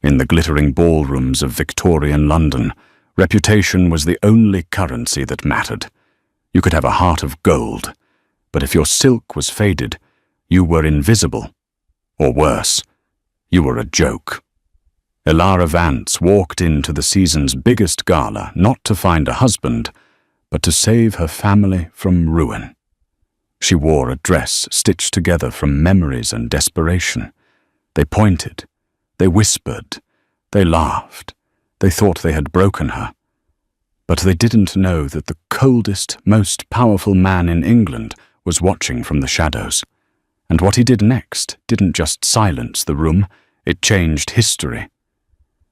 In the glittering ballrooms of Victorian London, reputation was the only currency that mattered. You could have a heart of gold, but if your silk was faded, you were invisible. Or worse, you were a joke. Elara Vance walked into the season's biggest gala not to find a husband, but to save her family from ruin. She wore a dress stitched together from memories and desperation. They pointed, they whispered, they laughed, they thought they had broken her. But they didn't know that the coldest, most powerful man in England was watching from the shadows. And what he did next didn't just silence the room, it changed history.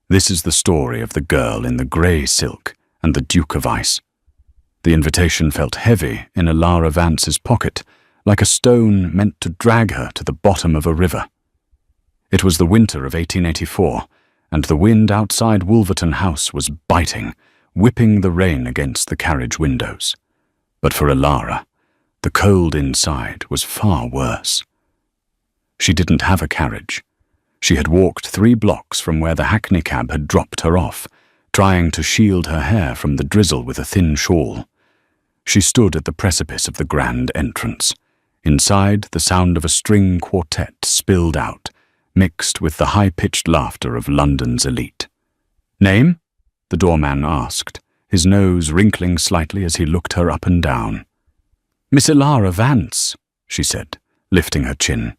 This is the story of the girl in the grey silk and the Duke of Ice. The invitation felt heavy in Elara Vance's pocket, like a stone meant to drag her to the bottom of a river. It was the winter of 1884, and the wind outside Wolverton House was biting, whipping the rain against the carriage windows. But for Elara, the cold inside was far worse. She didn't have a carriage. She had walked 3 blocks from where the hackney cab had dropped her off, trying to shield her hair from the drizzle with a thin shawl. She stood at the precipice of the grand entrance. Inside, the sound of a string quartet spilled out, mixed with the high-pitched laughter of London's elite. "Name?" the doorman asked, his nose wrinkling slightly as he looked her up and down. "Miss Elara Vance," she said, lifting her chin.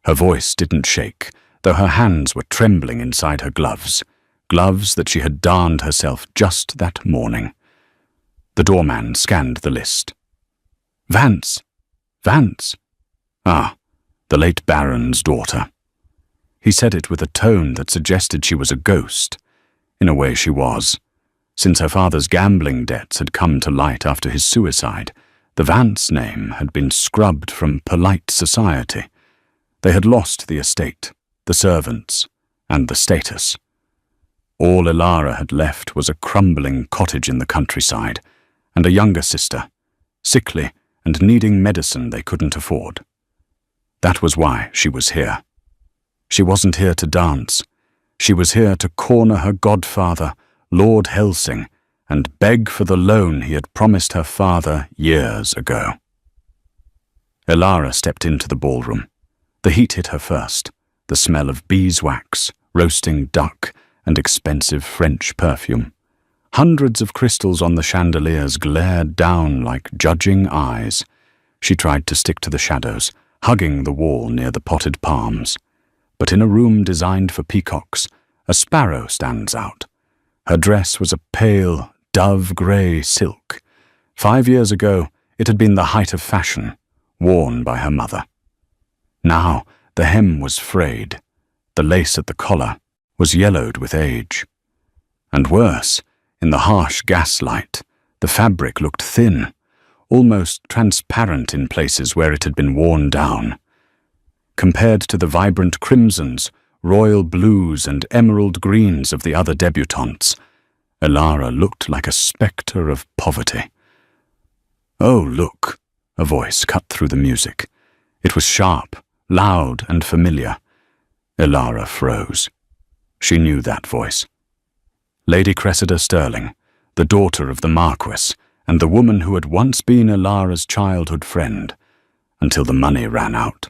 Her voice didn't shake, though her hands were trembling inside her gloves that she had darned herself just that morning. The doorman scanned the list. "Vance. Vance. Ah, the late Baron's daughter." He said it with a tone that suggested she was a ghost. In a way she was. Since her father's gambling debts had come to light after his suicide, the Vance name had been scrubbed from polite society. They had lost the estate, the servants, and the status. All Elara had left was a crumbling cottage in the countryside, and a younger sister, sickly and needing medicine they couldn't afford. That was why she was here. She wasn't here to dance. She was here to corner her godfather, Lord Helsing, and beg for the loan he had promised her father years ago. Elara stepped into the ballroom. The heat hit her first, the smell of beeswax, roasting duck, and expensive French perfume. Hundreds of crystals on the chandeliers glared down like judging eyes. She tried to stick to the shadows, hugging the wall near the potted palms. But in a room designed for peacocks, a sparrow stands out. Her dress was a pale, dove-grey silk. 5 years ago, it had been the height of fashion, worn by her mother. Now, the hem was frayed. The lace at the collar was yellowed with age. And worse, in the harsh gaslight, the fabric looked thin, almost transparent in places where it had been worn down. Compared to the vibrant crimsons, royal blues, and emerald greens of the other debutantes, Elara looked like a spectre of poverty. "Oh, look," a voice cut through the music. It was sharp, loud, and familiar. Elara froze. She knew that voice. Lady Cressida Sterling, the daughter of the Marquess, and the woman who had once been Elara's childhood friend, until the money ran out.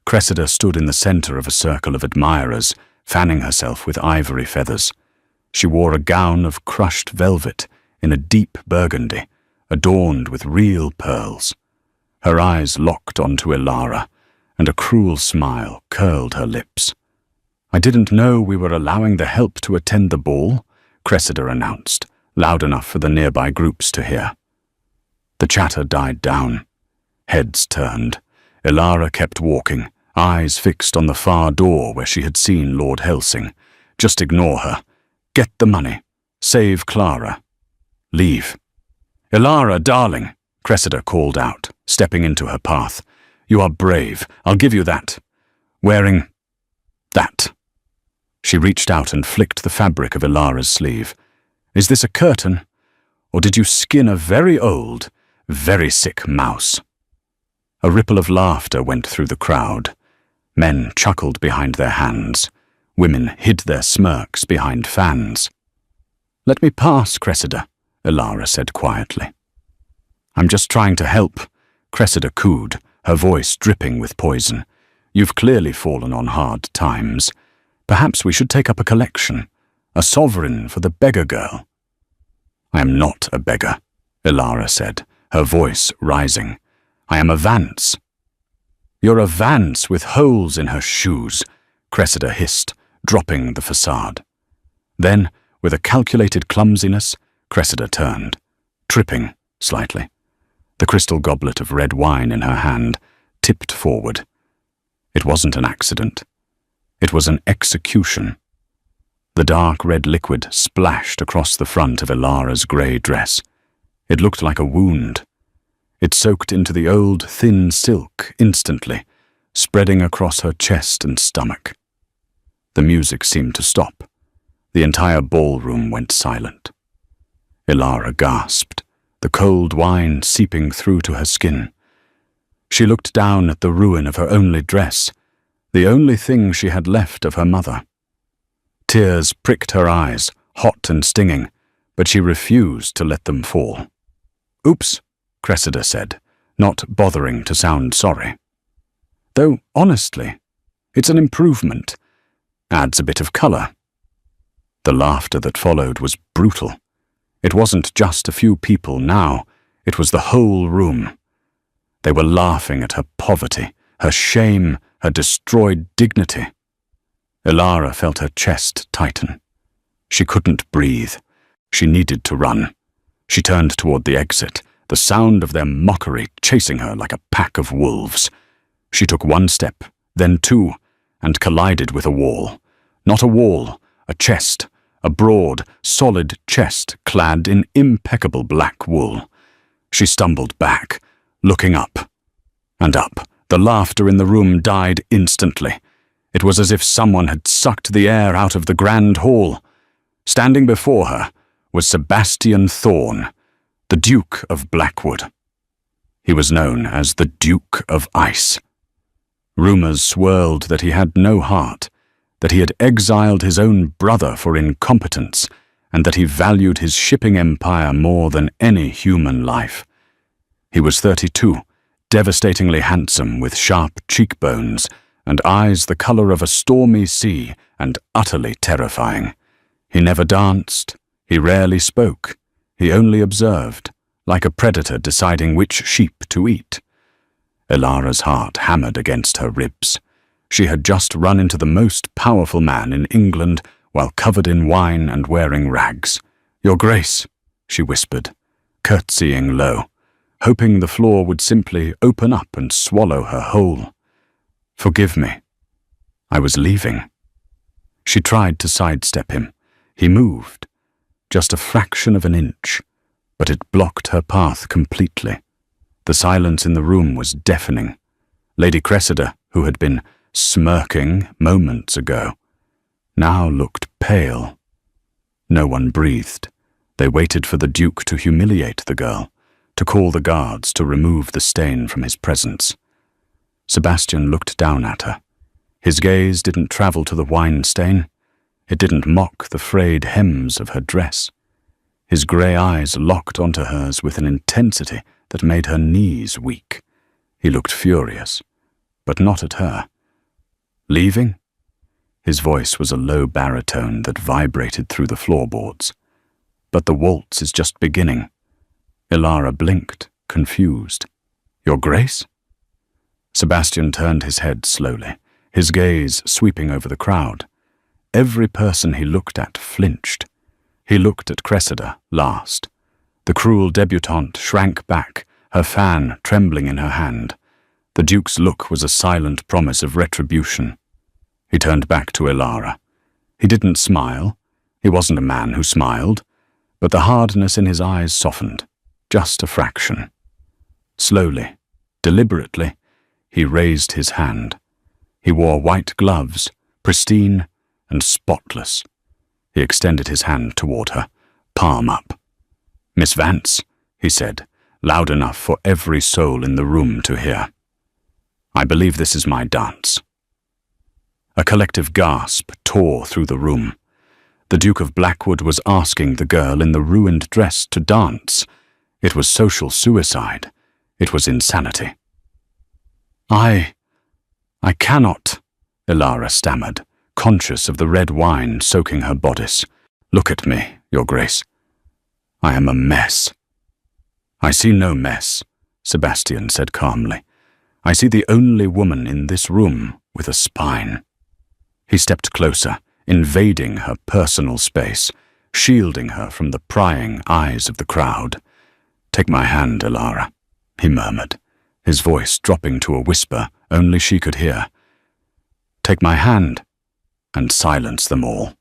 Cressida stood in the center of a circle of admirers, fanning herself with ivory feathers. She wore a gown of crushed velvet in a deep burgundy, adorned with real pearls. Her eyes locked onto Elara, and a cruel smile curled her lips. "I didn't know we were allowing the help to attend the ball," Cressida announced, loud enough for the nearby groups to hear. The chatter died down. Heads turned. Elara kept walking, eyes fixed on the far door where she had seen Lord Helsing. Just ignore her. Get the money. Save Clara. Leave. "Elara, darling," Cressida called out, stepping into her path. "You are brave, I'll give you that. Wearing that." She reached out and flicked the fabric of Elara's sleeve. "Is this a curtain? Or did you skin a very old, very sick mouse?" A ripple of laughter went through the crowd. Men chuckled behind their hands. Women hid their smirks behind fans. "Let me pass, Cressida," Elara said quietly. "I'm just trying to help," Cressida cooed, her voice dripping with poison. "You've clearly fallen on hard times. Perhaps we should take up a collection, a sovereign for the beggar girl." "I am not a beggar," Elara said, her voice rising. "I am a Vance." "You're a Vance with holes in her shoes," Cressida hissed, dropping the facade. Then, with a calculated clumsiness, Cressida turned, tripping slightly. The crystal goblet of red wine in her hand tipped forward. It wasn't an accident. It was an execution. The dark red liquid splashed across the front of Elara's grey dress. It looked like a wound. It soaked into the old, thin silk instantly, spreading across her chest and stomach. The music seemed to stop. The entire ballroom went silent. Elara gasped, the cold wine seeping through to her skin. She looked down at the ruin of her only dress, the only thing she had left of her mother. Tears pricked her eyes, hot and stinging, but she refused to let them fall. "Oops," Cressida said, not bothering to sound sorry. "Though, honestly, it's an improvement. Adds a bit of colour." The laughter that followed was brutal. It wasn't just a few people now, it was the whole room. They were laughing at her poverty, her shame, her destroyed dignity. Elara felt her chest tighten. She couldn't breathe. She needed to run. She turned toward the exit, the sound of their mockery chasing her like a pack of wolves. She took one step, then two, and collided with a wall. Not a wall, a chest, a broad, solid chest clad in impeccable black wool. She stumbled back, looking up. And up. The laughter in the room died instantly. It was as if someone had sucked the air out of the grand hall. Standing before her was Sebastian Thorne, the Duke of Blackwood. He was known as the Duke of Ice. Rumors swirled that he had no heart, that he had exiled his own brother for incompetence, and that he valued his shipping empire more than any human life. He was 32, devastatingly handsome with sharp cheekbones and eyes the color of a stormy sea and utterly terrifying. He never danced, he rarely spoke, he only observed, like a predator deciding which sheep to eat. Elara's heart hammered against her ribs. She had just run into the most powerful man in England while covered in wine and wearing rags. "Your Grace," she whispered, curtsying low, hoping the floor would simply open up and swallow her whole. "Forgive me. I was leaving." She tried to sidestep him. He moved, just a fraction of an inch, but it blocked her path completely. The silence in the room was deafening. Lady Cressida, who had been smirking moments ago, now looked pale. No one breathed. They waited for the Duke to humiliate the girl, to call the guards to remove the stain from his presence. Sebastian looked down at her. His gaze didn't travel to the wine stain. It didn't mock the frayed hems of her dress. His grey eyes locked onto hers with an intensity that made her knees weak. He looked furious, but not at her. "Leaving?" His voice was a low baritone that vibrated through the floorboards. "But the waltz is just beginning." Elara blinked, confused. "Your Grace?" Sebastian turned his head slowly, his gaze sweeping over the crowd. Every person he looked at flinched. He looked at Cressida last. The cruel debutante shrank back, her fan trembling in her hand. The Duke's look was a silent promise of retribution. He turned back to Elara. He didn't smile. He wasn't a man who smiled, but the hardness in his eyes softened, just a fraction. Slowly, deliberately, he raised his hand. He wore white gloves, pristine and spotless. He extended his hand toward her, palm up. "Miss Vance," he said, loud enough for every soul in the room to hear. "I believe this is my dance." A collective gasp tore through the room. The Duke of Blackwood was asking the girl in the ruined dress to dance. It was social suicide. It was insanity. I cannot, Ilara stammered, conscious of the red wine soaking her bodice. Look at me, Your Grace. I am a mess. I see no mess, Sebastian said calmly. I see the only woman in this room with a spine. He stepped closer, invading her personal space, shielding her from the prying eyes of the crowd. Take my hand, Ilara, he murmured, his voice dropping to a whisper only she could hear. Take my hand, and silence them all.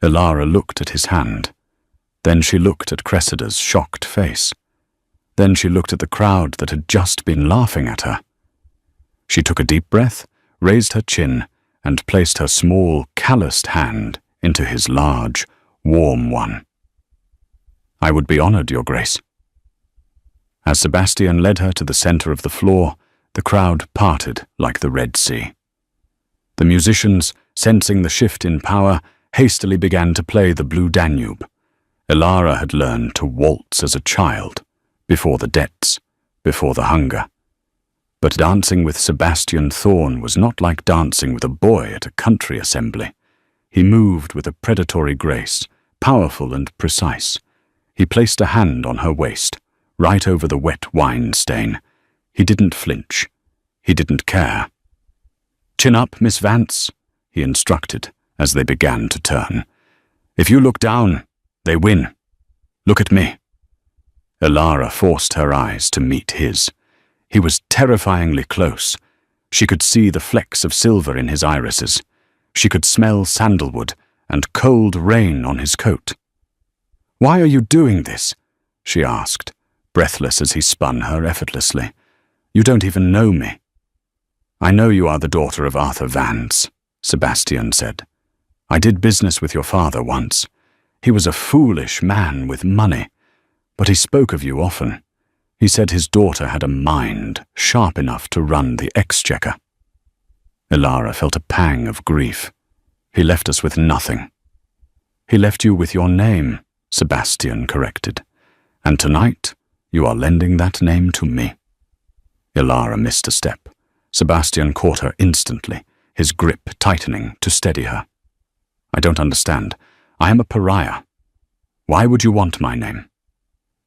Ilara looked at his hand. Then she looked at Cressida's shocked face. Then she looked at the crowd that had just been laughing at her. She took a deep breath, raised her chin, and placed her small, calloused hand into his large, warm one. I would be honored, Your Grace. As Sebastian led her to the center of the floor, the crowd parted like the Red Sea. The musicians, sensing the shift in power, hastily began to play the Blue Danube. Ilara had learned to waltz as a child, before the debts, before the hunger. But dancing with Sebastian Thorne was not like dancing with a boy at a country assembly. He moved with a predatory grace, powerful and precise. He placed a hand on her waist, right over the wet wine stain. He didn't flinch. He didn't care. Chin up, Miss Vance, he instructed as they began to turn. If you look down, they win. Look at me. Ilara forced her eyes to meet his. He was terrifyingly close. She could see the flecks of silver in his irises. She could smell sandalwood and cold rain on his coat. Why are you doing this? She asked, breathless as he spun her effortlessly. You don't even know me. I know you are the daughter of Arthur Vance, Sebastian said. I did business with your father once. He was a foolish man with money, but he spoke of you often. He said his daughter had a mind sharp enough to run the exchequer. Ilara felt a pang of grief. He left us with nothing. He left you with your name, Sebastian corrected. And tonight, you are lending that name to me. Ilara missed a step. Sebastian caught her instantly, his grip tightening to steady her. I don't understand. I am a pariah. Why would you want my name?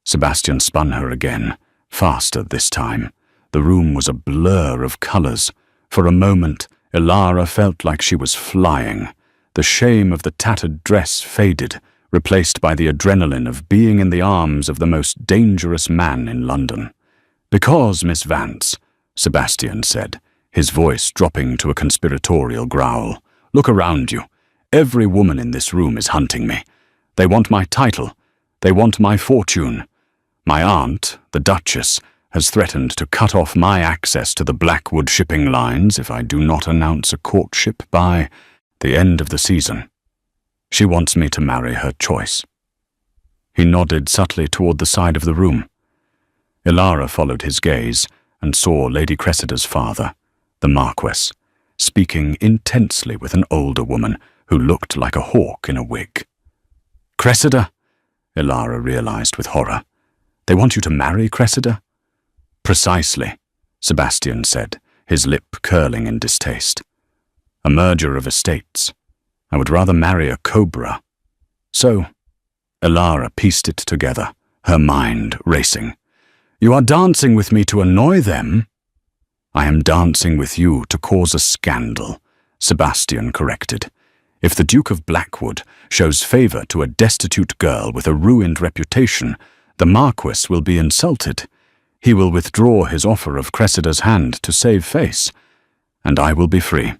Sebastian spun her again, faster this time. The room was a blur of colors. For a moment, Ilara felt like she was flying. The shame of the tattered dress faded, replaced by the adrenaline of being in the arms of the most dangerous man in London. Because, Miss Vance, Sebastian said, his voice dropping to a conspiratorial growl, look around you. Every woman in this room is hunting me. They want my title. They want my fortune. My aunt, the Duchess, has threatened to cut off my access to the Blackwood shipping lines if I do not announce a courtship by the end of the season. She wants me to marry her choice. He nodded subtly toward the side of the room. Ilara followed his gaze and saw Lady Cressida's father, the Marquess, speaking intensely with an older woman who looked like a hawk in a wig. Cressida, Ilara realized with horror. They want you to marry Cressida? Precisely, Sebastian said, his lip curling in distaste. A merger of estates. I would rather marry a cobra. So, Ilara pieced it together, her mind racing. You are dancing with me to annoy them? I am dancing with you to cause a scandal, Sebastian corrected. If the Duke of Blackwood shows favor to a destitute girl with a ruined reputation, the Marquess will be insulted. He will withdraw his offer of Cressida's hand to save face, and I will be free.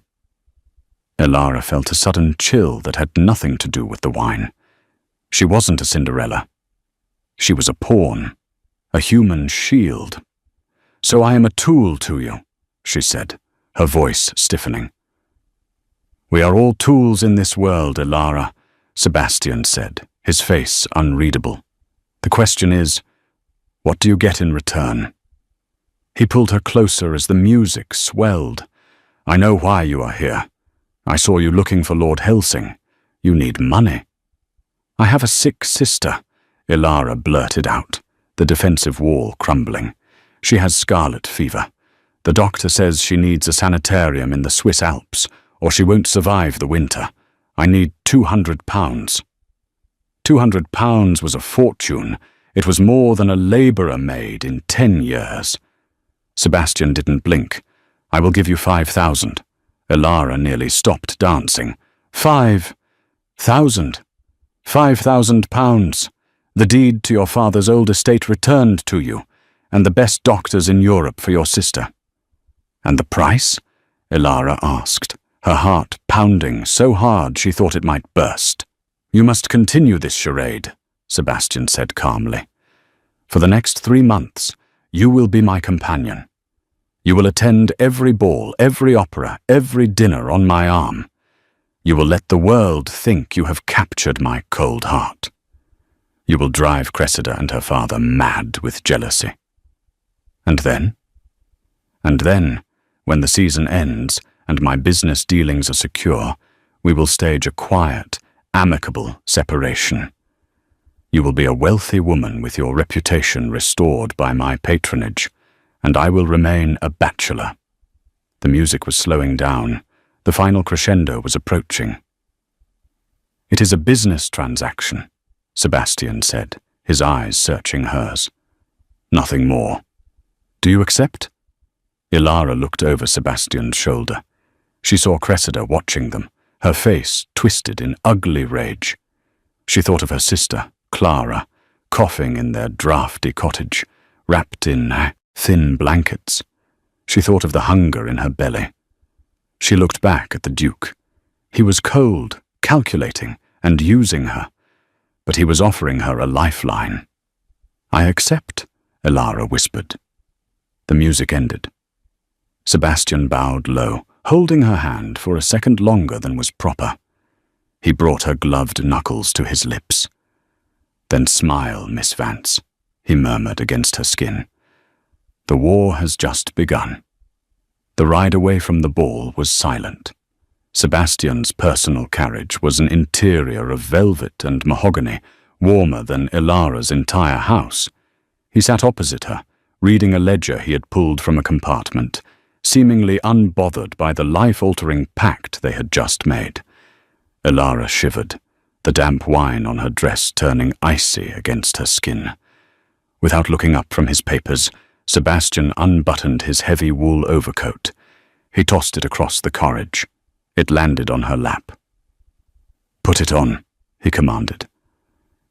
Ilara felt a sudden chill that had nothing to do with the wine. She wasn't a Cinderella. She was a pawn, a human shield. So I am a tool to you, she said, her voice stiffening. We are all tools in this world, Ilara, Sebastian said, his face unreadable. The question is, what do you get in return? He pulled her closer as the music swelled. I know why you are here. I saw you looking for Lord Helsing. You need money." "I have a sick sister," Ilara blurted out, the defensive wall crumbling. "She has scarlet fever. The doctor says she needs a sanitarium in the Swiss Alps, or she won't survive the winter. I need £200. £200 was a fortune. It was more than a labourer made in 10 years. Sebastian didn't blink. "I will give you 5,000. Ilara nearly stopped dancing. 5,000. £5,000. The deed to your father's old estate returned to you, and the best doctors in Europe for your sister." "And the price?" Ilara asked, her heart pounding so hard she thought it might burst. "You must continue this charade," Sebastian said calmly. "For the next 3 months, you will be my companion. You will attend every ball, every opera, every dinner on my arm. You will let the world think you have captured my cold heart. You will drive Cressida and her father mad with jealousy. And then? And then, when the season ends and my business dealings are secure, we will stage a quiet, amicable separation. You will be a wealthy woman with your reputation restored by my patronage, and I will remain a bachelor." The music was slowing down. The final crescendo was approaching. "It is a business transaction," Sebastian said, his eyes searching hers. "Nothing more. Do you accept?" Ilara looked over Sebastian's shoulder. She saw Cressida watching them, her face twisted in ugly rage. She thought of her sister, Clara, coughing in their draughty cottage, wrapped in thin blankets. She thought of the hunger in her belly. She looked back at the Duke. He was cold, calculating, and using her, but he was offering her a lifeline. "I accept," Ilara whispered. The music ended. Sebastian bowed low, holding her hand for a second longer than was proper. He brought her gloved knuckles to his lips. "Then smile, Miss Vance," he murmured against her skin. "The war has just begun." The ride away from the ball was silent. Sebastian's personal carriage was an interior of velvet and mahogany, warmer than Ilara's entire house. He sat opposite her, reading a ledger he had pulled from a compartment, seemingly unbothered by the life-altering pact they had just made. Ilara shivered, the damp wine on her dress turning icy against her skin. Without looking up from his papers, Sebastian unbuttoned his heavy wool overcoat. He tossed it across the carriage. It landed on her lap. "Put it on," he commanded.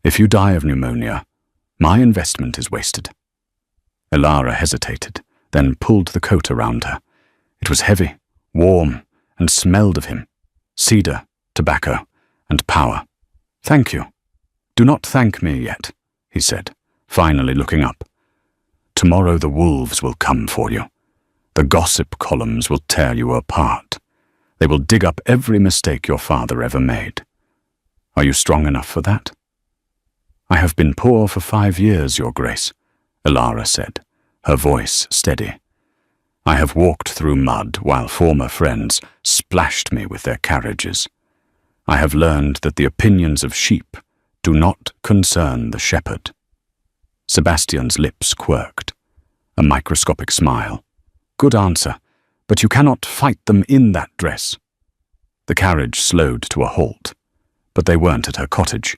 "If you die of pneumonia, my investment is wasted." Ilara hesitated, then pulled the coat around her. It was heavy, warm, and smelled of him. Cedar, tobacco, and power. "Thank you." "Do not thank me yet," he said, finally looking up. "Tomorrow the wolves will come for you. The gossip columns will tear you apart. They will dig up every mistake your father ever made. Are you strong enough for that?" "I have been poor for 5 years, Your Grace," Ilara said, her voice steady. "I have walked through mud while former friends splashed me with their carriages. I have learned that the opinions of sheep do not concern the shepherd." Sebastian's lips quirked. A microscopic smile. "Good answer, but you cannot fight them in that dress." The carriage slowed to a halt, but they weren't at her cottage.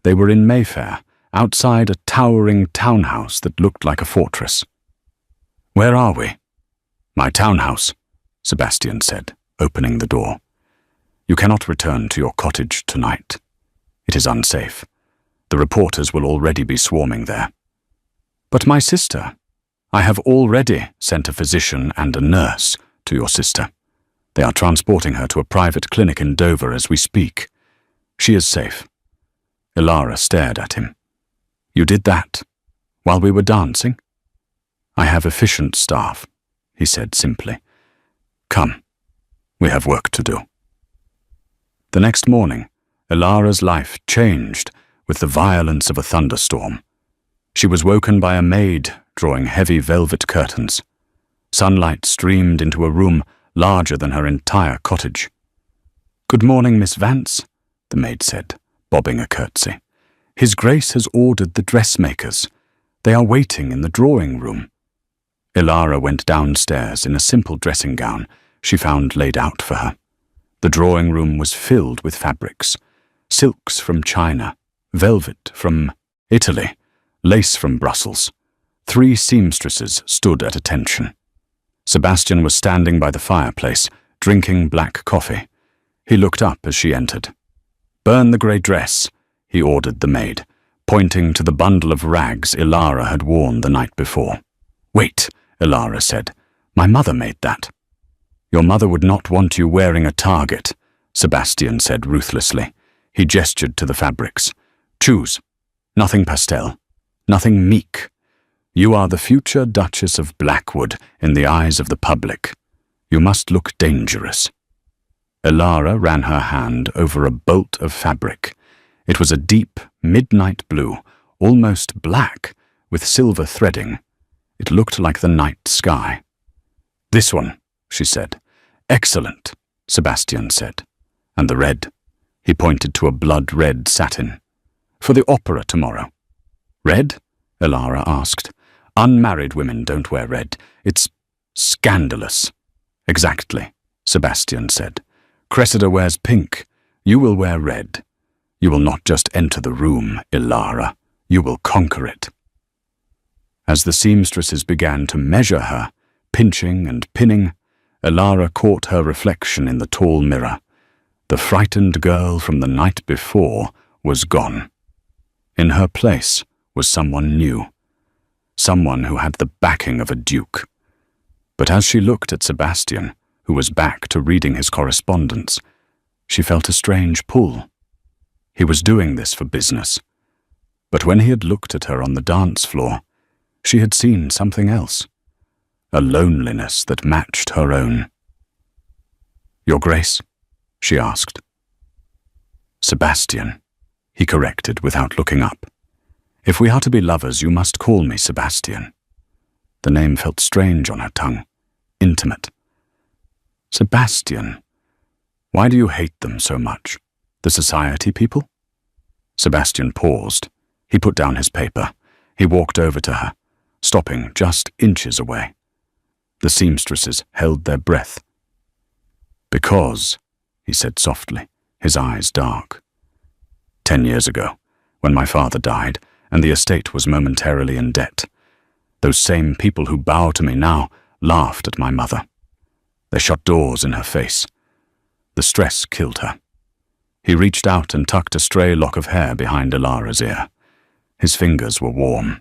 They were in Mayfair, outside a towering townhouse that looked like a fortress. "Where are we?" "My townhouse," Sebastian said, opening the door. "You cannot return to your cottage tonight. It is unsafe. The reporters will already be swarming there." "But my sister, I have already sent a physician and a nurse to your sister. They are transporting her to a private clinic in Dover as we speak. She is safe." Ilara stared at him. "You did that while we were dancing?" "I have efficient staff," he said simply. "Come, we have work to do." The next morning, Ilara's life changed with the violence of a thunderstorm. She was woken by a maid drawing heavy velvet curtains. Sunlight streamed into a room larger than her entire cottage. "Good morning, Miss Vance," the maid said, bobbing a curtsy. "His Grace has ordered the dressmakers. They are waiting in the drawing room." Ilara went downstairs in a simple dressing gown she found laid out for her. The drawing room was filled with fabrics: silks from China, velvet from Italy, lace from Brussels. 3 seamstresses stood at attention. Sebastian was standing by the fireplace, drinking black coffee. He looked up as she entered. "Burn the grey dress," he ordered the maid, pointing to the bundle of rags Ilara had worn the night before. "Wait," Ilara said. "My mother made that." "Your mother would not want you wearing a target," Sebastian said ruthlessly. He gestured to the fabrics. "Choose. Nothing pastel. Nothing meek. You are the future Duchess of Blackwood in the eyes of the public. You must look dangerous." Ilara ran her hand over a bolt of fabric. It was a deep, midnight blue, almost black, with silver threading. It looked like the night sky. "This one," she said. "Excellent," Sebastian said. "And the red?" He pointed to a blood-red satin. "For the opera tomorrow." "Red?" Ilara asked. "Unmarried women don't wear red. It's scandalous." "Exactly," Sebastian said. "Cressida wears pink. You will wear red. You will not just enter the room, Ilara. You will conquer it." As the seamstresses began to measure her, pinching and pinning, Ilara caught her reflection in the tall mirror. The frightened girl from the night before was gone. In her place was someone new, someone who had the backing of a duke. But as she looked at Sebastian, who was back to reading his correspondence, she felt a strange pull. He was doing this for business. But when he had looked at her on the dance floor, she had seen something else, a loneliness that matched her own. "Your Grace?" she asked. "Sebastian," he corrected without looking up. "If we are to be lovers, you must call me Sebastian." The name felt strange on her tongue, intimate. "Sebastian. Why do you hate them so much? The society people?" Sebastian paused. He put down his paper. He walked over to her, stopping just inches away. The seamstresses held their breath. "Because," he said softly, his eyes dark. 10 years ago, when my father died and the estate was momentarily in debt, those same people who bow to me now laughed at my mother. They shut doors in her face. The stress killed her. He reached out and tucked a stray lock of hair behind Ilara's ear. His fingers were warm.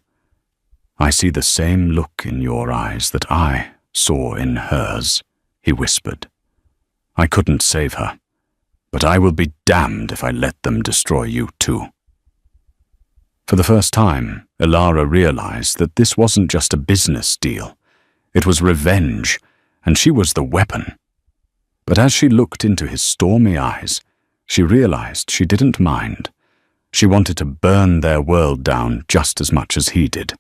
"I see the same look in your eyes that I saw in hers," he whispered. "I couldn't save her, but I will be damned if I let them destroy you too." For the first time, Ilara realized that this wasn't just a business deal. It was revenge, and she was the weapon. But as she looked into his stormy eyes, she realized she didn't mind. She wanted to burn their world down just as much as he did.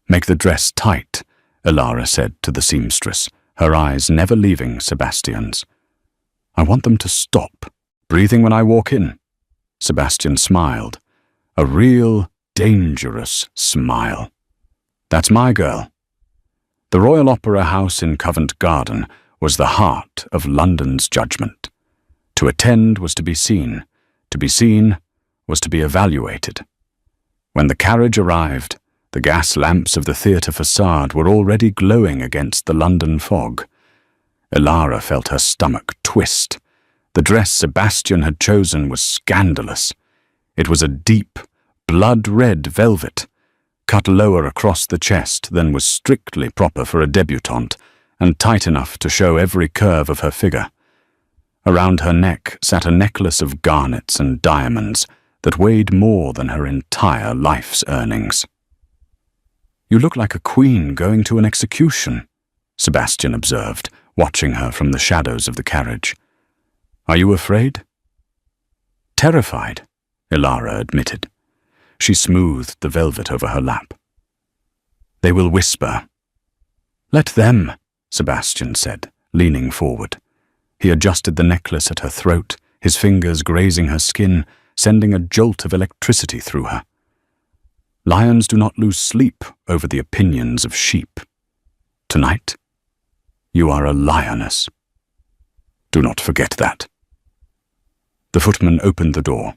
"Make the dress tight," Ilara said to the seamstress, her eyes never leaving Sebastian's. "I want them to stop breathing when I walk in." Sebastian smiled, a real, dangerous smile. "That's my girl." The Royal Opera House in Covent Garden was the heart of London's judgment. To attend was to be seen. To be seen was to be evaluated. When the carriage arrived, the gas lamps of the theatre facade were already glowing against the London fog. Ilara felt her stomach twist. The dress Sebastian had chosen was scandalous. It was a deep, blood-red velvet, cut lower across the chest than was strictly proper for a debutante, and tight enough to show every curve of her figure. Around her neck sat a necklace of garnets and diamonds that weighed more than her entire life's earnings. "You look like a queen going to an execution," Sebastian observed, watching her from the shadows of the carriage. "Are you afraid?" "Terrified," Ilara admitted. She smoothed the velvet over her lap. "They will whisper." "Let them," Sebastian said, leaning forward. He adjusted the necklace at her throat, his fingers grazing her skin, sending a jolt of electricity through her. Lions do not lose sleep over the opinions of sheep. Tonight, you are a lioness. Do not forget that. The footman opened the door.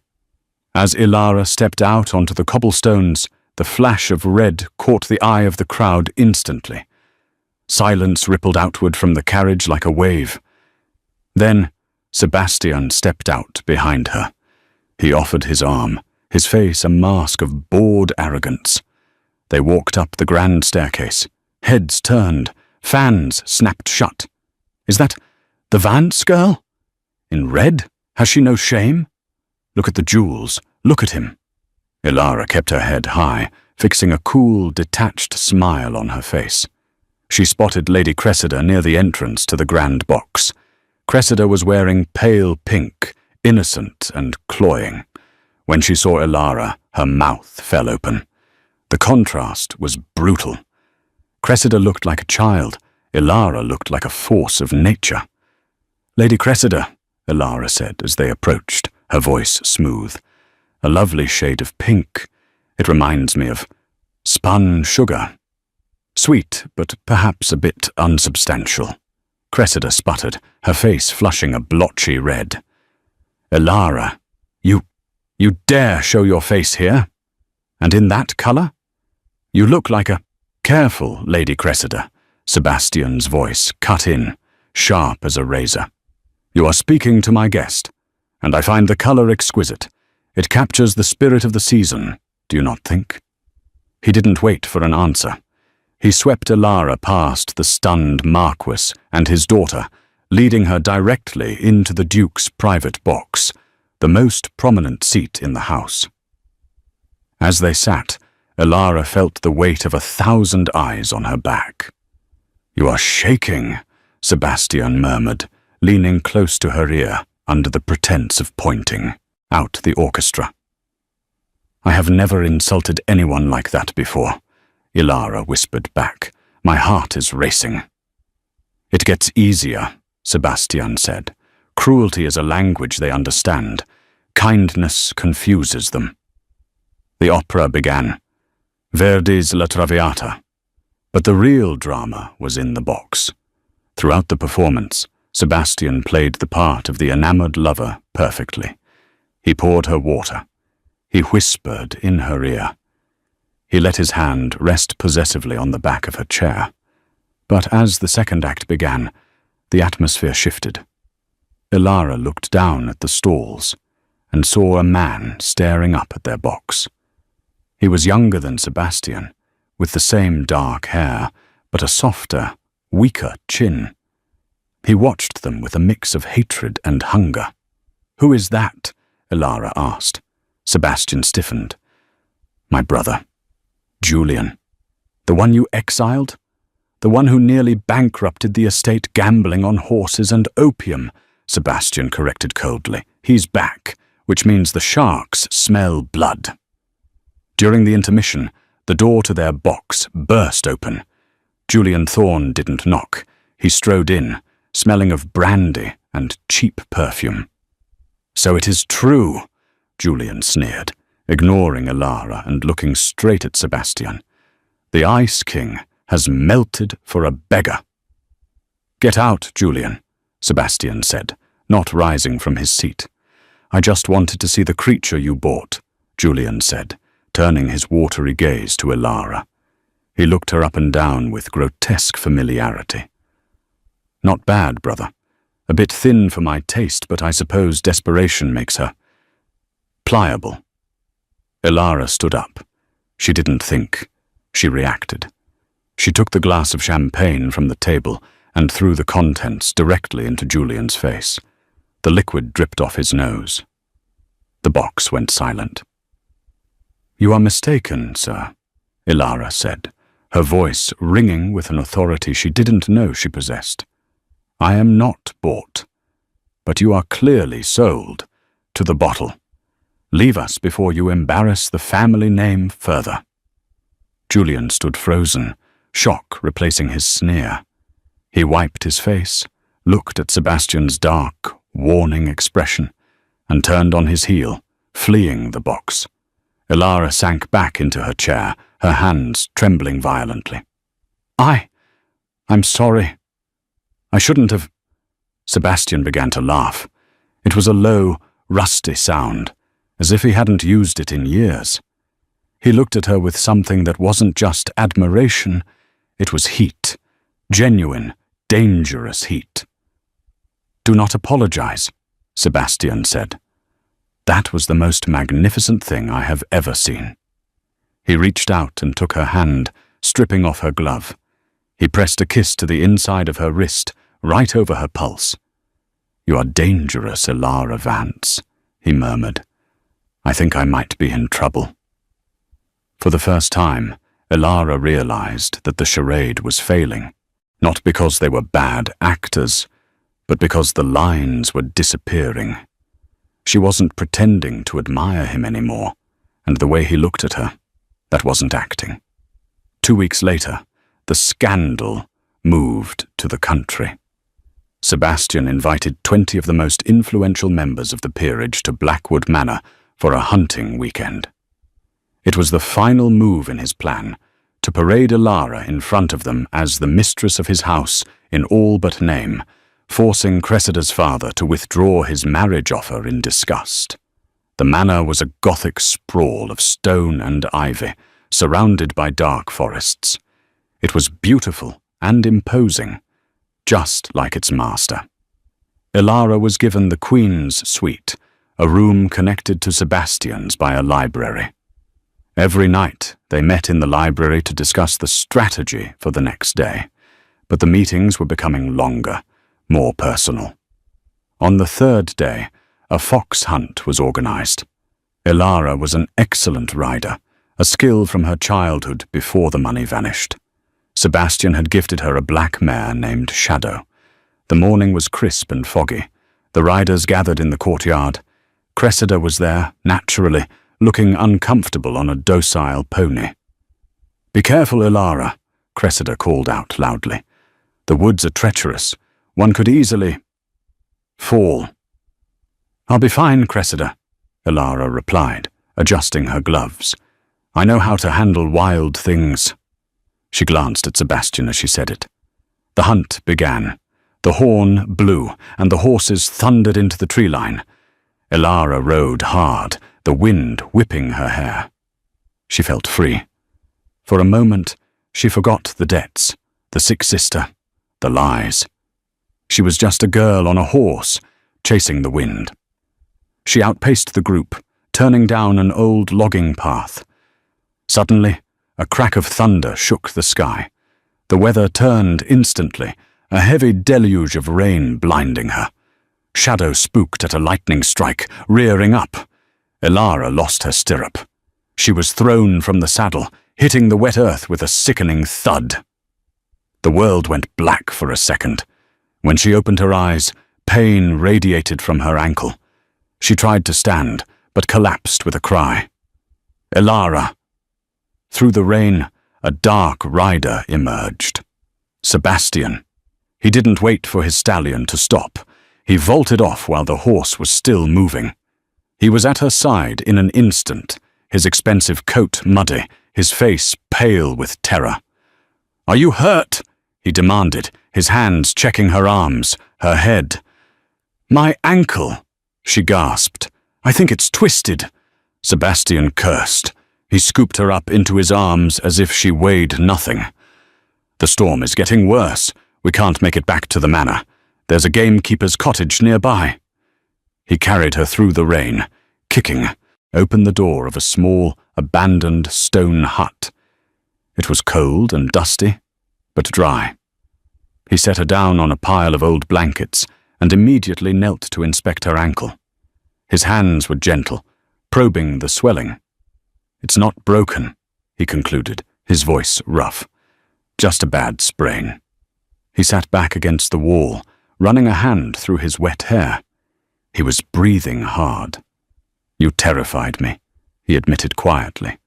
As Ilara stepped out onto the cobblestones, the flash of red caught the eye of the crowd instantly. Silence rippled outward from the carriage like a wave. Then, Sebastian stepped out behind her. He offered his arm, his face a mask of bored arrogance. They walked up the grand staircase. Heads turned, fans snapped shut. Is that the Vance girl? In red? Has she no shame? Look at the jewels. Look at him. Ilara kept her head high, fixing a cool, detached smile on her face. She spotted Lady Cressida near the entrance to the grand box. Cressida was wearing pale pink, innocent and cloying. When she saw Ilara, her mouth fell open. The contrast was brutal. Cressida looked like a child. Ilara looked like a force of nature. "Lady Cressida," Ilara said as they approached, her voice smooth. "A lovely shade of pink. It reminds me of spun sugar. Sweet, but perhaps a bit unsubstantial." Cressida sputtered, her face flushing a blotchy red. "Ilara, you dare show your face here? And in that color? You look like a—" "Careful, Lady Cressida," Sebastian's voice cut in, sharp as a razor. "You are speaking to my guest, and I find the color exquisite. It captures the spirit of the season, do you not think?" He didn't wait for an answer. He swept Ilara past the stunned Marquis and his daughter, leading her directly into the Duke's private box, the most prominent seat in the house. As they sat, Ilara felt the weight of 1,000 eyes on her back. "You are shaking," Sebastian murmured, leaning close to her ear under the pretense of pointing out the orchestra. "I have never insulted anyone like that before," Ilara whispered back. "My heart is racing." "It gets easier," Sebastian said. "Cruelty is a language they understand. Kindness confuses them." The opera began. Verdi's La Traviata. But the real drama was in the box. Throughout the performance, Sebastian played the part of the enamored lover perfectly. He poured her water. He whispered in her ear. He let his hand rest possessively on the back of her chair. But as the second act began, the atmosphere shifted. Ilara looked down at the stalls and saw a man staring up at their box. He was younger than Sebastian, with the same dark hair, but a softer, weaker chin. He watched them with a mix of hatred and hunger. "Who is that?" Ilara asked. Sebastian stiffened. "My brother, Julian. The one you exiled? The one who nearly bankrupted the estate gambling on horses and opium," Sebastian corrected coldly. "He's back, which means the sharks smell blood." During the intermission, the door to their box burst open. Julian Thorne didn't knock. He strode in, smelling of brandy and cheap perfume. "So it is true," Julian sneered, ignoring Ilara and looking straight at Sebastian. "The Ice King has melted for a beggar." "Get out, Julian," Sebastian said, not rising from his seat. "I just wanted to see the creature you bought," Julian said, turning his watery gaze to Ilara. He looked her up and down with grotesque familiarity. "Not bad, brother. A bit thin for my taste, but I suppose desperation makes her pliable." Ilara stood up. She didn't think. She reacted. She took the glass of champagne from the table and threw the contents directly into Julian's face. The liquid dripped off his nose. The box went silent. "You are mistaken, sir," Ilara said, her voice ringing with an authority she didn't know she possessed. "I am not bought, but you are clearly sold to the bottle. Leave us before you embarrass the family name further." Julian stood frozen, shock replacing his sneer. He wiped his face, looked at Sebastian's dark, warning expression, and turned on his heel, fleeing the box. Elara sank back into her chair, her hands trembling violently. I'm sorry. I shouldn't have. Sebastian began to laugh. It was a low, rusty sound, as if he hadn't used it in years. He looked at her with something that wasn't just admiration, it was heat. Genuine, dangerous heat. "Do not apologize," Sebastian said. "That was the most magnificent thing I have ever seen." He reached out and took her hand, stripping off her glove. He pressed a kiss to the inside of her wrist, right over her pulse. "You are dangerous, Elara Vance," he murmured. "I think I might be in trouble." For the first time, Elara realized that the charade was failing, not because they were bad actors, but because the lines were disappearing. She wasn't pretending to admire him anymore, and the way he looked at her, that wasn't acting. 2 weeks later, the scandal moved to the country. Sebastian invited 20 of the most influential members of the peerage to Blackwood Manor for a hunting weekend. It was the final move in his plan, to parade Elara in front of them as the mistress of his house in all but name, forcing Cressida's father to withdraw his marriage offer in disgust. The manor was a Gothic sprawl of stone and ivy, surrounded by dark forests. It was beautiful and imposing, just like its master. Elara was given the Queen's suite, a room connected to Sebastian's by a library. Every night they met in the library to discuss the strategy for the next day, but the meetings were becoming longer, more personal. On the third day, a fox hunt was organized. Elara was an excellent rider, a skill from her childhood before the money vanished. Sebastian had gifted her a black mare named Shadow. The morning was crisp and foggy. The riders gathered in the courtyard. Cressida was there, naturally, looking uncomfortable on a docile pony. "Be careful, Elara," Cressida called out loudly. "The woods are treacherous. One could easily fall." "I'll be fine, Cressida," Elara replied, adjusting her gloves. "I know how to handle wild things." She glanced at Sebastian as she said it. The hunt began. The horn blew, and the horses thundered into the tree line. Elara rode hard, the wind whipping her hair. She felt free. For a moment, she forgot the debts, the sick sister, the lies. She was just a girl on a horse, chasing the wind. She outpaced the group, turning down an old logging path. Suddenly, a crack of thunder shook the sky. The weather turned instantly, a heavy deluge of rain blinding her. Shadow spooked at a lightning strike, rearing up. Elara lost her stirrup. She was thrown from the saddle, hitting the wet earth with a sickening thud. The world went black for a second. When she opened her eyes, pain radiated from her ankle. She tried to stand, but collapsed with a cry. "Elara!" Through the rain, a dark rider emerged. Sebastian. He didn't wait for his stallion to stop. He vaulted off while the horse was still moving. He was at her side in an instant, his expensive coat muddy, his face pale with terror. "Are you hurt?" he demanded, his hands checking her arms, her head. "My ankle," she gasped. "I think it's twisted." Sebastian cursed. He scooped her up into his arms as if she weighed nothing. "The storm is getting worse. We can't make it back to the manor. There's a gamekeeper's cottage nearby." He carried her through the rain, kicking, opened the door of a small, abandoned stone hut. It was cold and dusty, but dry. He set her down on a pile of old blankets and immediately knelt to inspect her ankle. His hands were gentle, probing the swelling. "It's not broken," he concluded, his voice rough. "Just a bad sprain." He sat back against the wall, running a hand through his wet hair. He was breathing hard. "You terrified me," he admitted quietly.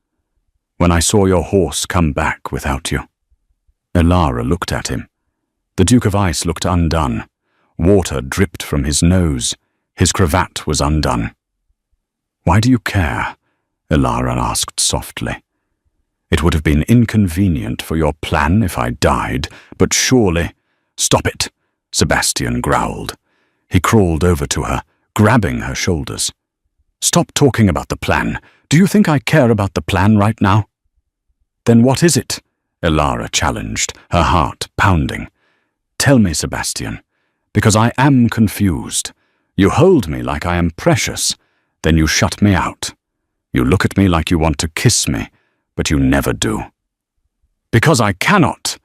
"When I saw your horse come back without you." Elara looked at him. The Duke of Ice looked undone. Water dripped from his nose. His cravat was undone. "Why do you care?" Elara asked softly. "It would have been inconvenient for your plan if I died, but surely—" "Stop it," Sebastian growled. He crawled over to her, grabbing her shoulders. "Stop talking about the plan. Do you think I care about the plan right now?" "Then what is it?" Elara challenged, her heart pounding. "Tell me, Sebastian, because I am confused. You hold me like I am precious, then you shut me out. You look at me like you want to kiss me, but you never do." "Because I cannot!"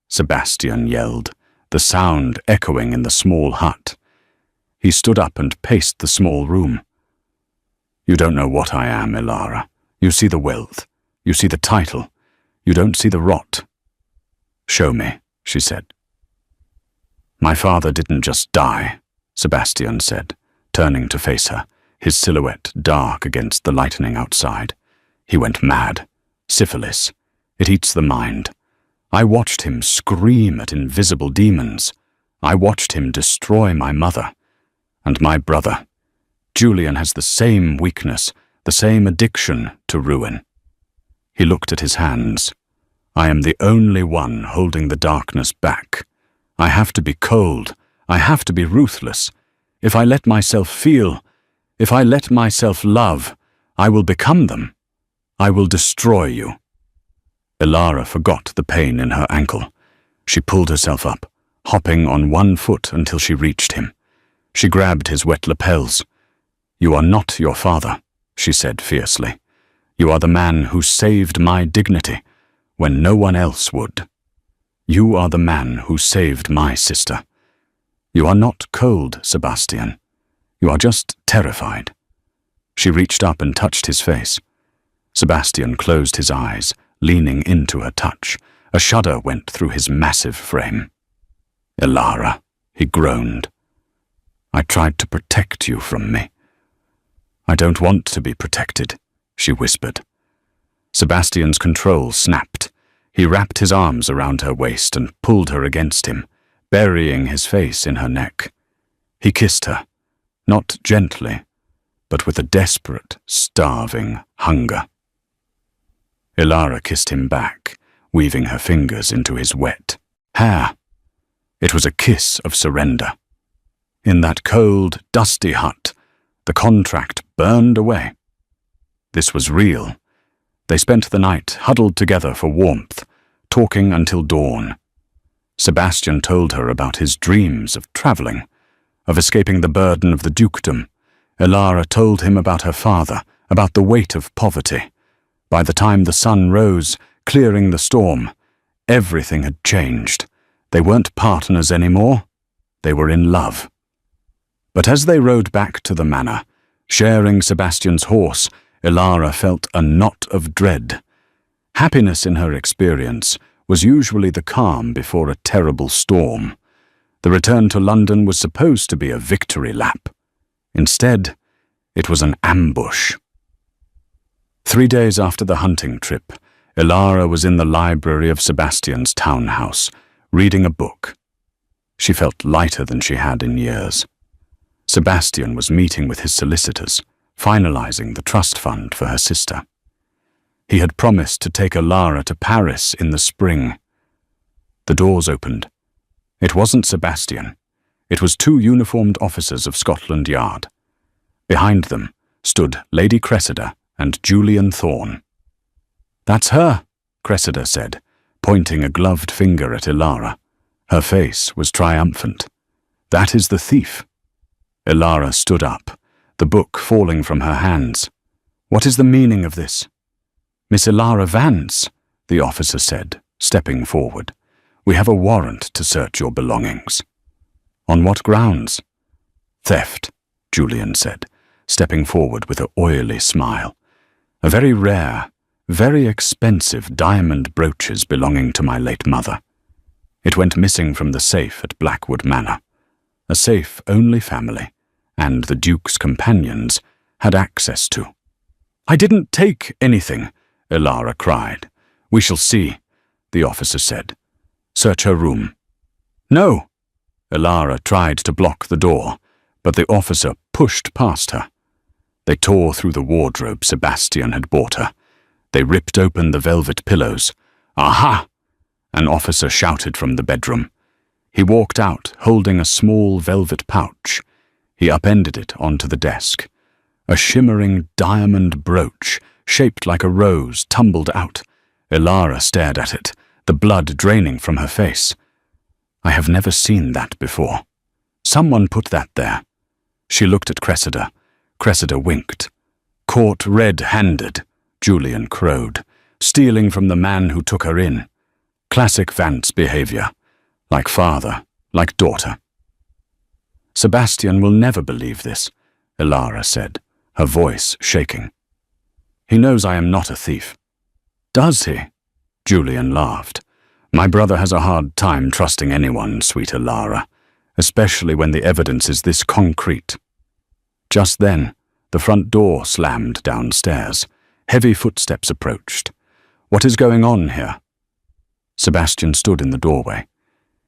Sebastian yelled, the sound echoing in the small hut. He stood up and paced the small room. "You don't know what I am, Elara. You see the wealth. You see the title. You don't see the rot." "Show me," she said. "My father didn't just die," Sebastian said, turning to face her, his silhouette dark against the lightning outside. "He went mad. Syphilis. It eats the mind. I watched him scream at invisible demons. I watched him destroy my mother. And my brother. Julian has the same weakness, the same addiction to ruin." He looked at his hands. "I am the only one holding the darkness back. I have to be cold. I have to be ruthless. If I let myself feel, if I let myself love, I will become them. I will destroy you." Elara forgot the pain in her ankle. She pulled herself up, hopping on one foot until she reached him. She grabbed his wet lapels. "You are not your father," she said fiercely. "You are the man who saved my dignity when no one else would. You are the man who saved my sister. You are not cold, Sebastian. You are just terrified." She reached up and touched his face. Sebastian closed his eyes, leaning into her touch. A shudder went through his massive frame. "Elara," he groaned. "I tried to protect you from me." "I don't want to be protected," she whispered. Sebastian's control snapped. He wrapped his arms around her waist and pulled her against him, burying his face in her neck. He kissed her, not gently, but with a desperate, starving hunger. Elara kissed him back, weaving her fingers into his wet hair. It was a kiss of surrender. In that cold, dusty hut, the contract burned away. This was real. They spent the night huddled together for warmth, talking until dawn. Sebastian told her about his dreams of traveling, of escaping the burden of the dukedom. Elara told him about her father, about the weight of poverty. By the time the sun rose, clearing the storm, everything had changed. They weren't partners anymore. They were in love. But as they rode back to the manor, sharing Sebastian's horse, Elara felt a knot of dread. Happiness in her experience was usually the calm before a terrible storm. The return to London was supposed to be a victory lap. Instead, it was an ambush. 3 days after the hunting trip, Elara was in the library of Sebastian's townhouse, reading a book. She felt lighter than she had in years. Sebastian was meeting with his solicitors, finalizing the trust fund for her sister. He had promised to take Elara to Paris in the spring. The doors opened. It wasn't Sebastian. It was 2 uniformed officers of Scotland Yard. Behind them stood Lady Cressida and Julian Thorne. "That's her," Cressida said, pointing a gloved finger at Elara. Her face was triumphant. "That is the thief." Elara stood up, the book falling from her hands. "What is the meaning of this?" "Miss Elara Vance," the officer said, stepping forward. "We have a warrant to search your belongings." "On what grounds?" "Theft," Julian said, stepping forward with an oily smile. "A very rare, very expensive diamond brooches belonging to my late mother. It went missing from the safe at Blackwood Manor. A safe only family, and the Duke's companions, had access to." "I didn't take anything," Elara cried. "We shall see," the officer said. "Search her room." "No," Ilara tried to block the door, but the officer pushed past her. They tore through the wardrobe Sebastian had bought her. They ripped open the velvet pillows. "Aha!" an officer shouted from the bedroom. He walked out, holding a small velvet pouch. He upended it onto the desk. A shimmering diamond brooch, shaped like a rose, tumbled out. Ilara stared at it, the blood draining from her face. "I have never seen that before. Someone put that there." She looked at Cressida. Cressida winked. "Caught red-handed," Julian crowed, "stealing from the man who took her in. Classic Vance behavior. Like father, like daughter." "Sebastian will never believe this," Ilara said, her voice shaking. "He knows I am not a thief." "Does he?" Julian laughed. "My brother has a hard time trusting anyone, sweet Ilara, especially when the evidence is this concrete." Just then, the front door slammed downstairs. Heavy footsteps approached. "What is going on here?" Sebastian stood in the doorway.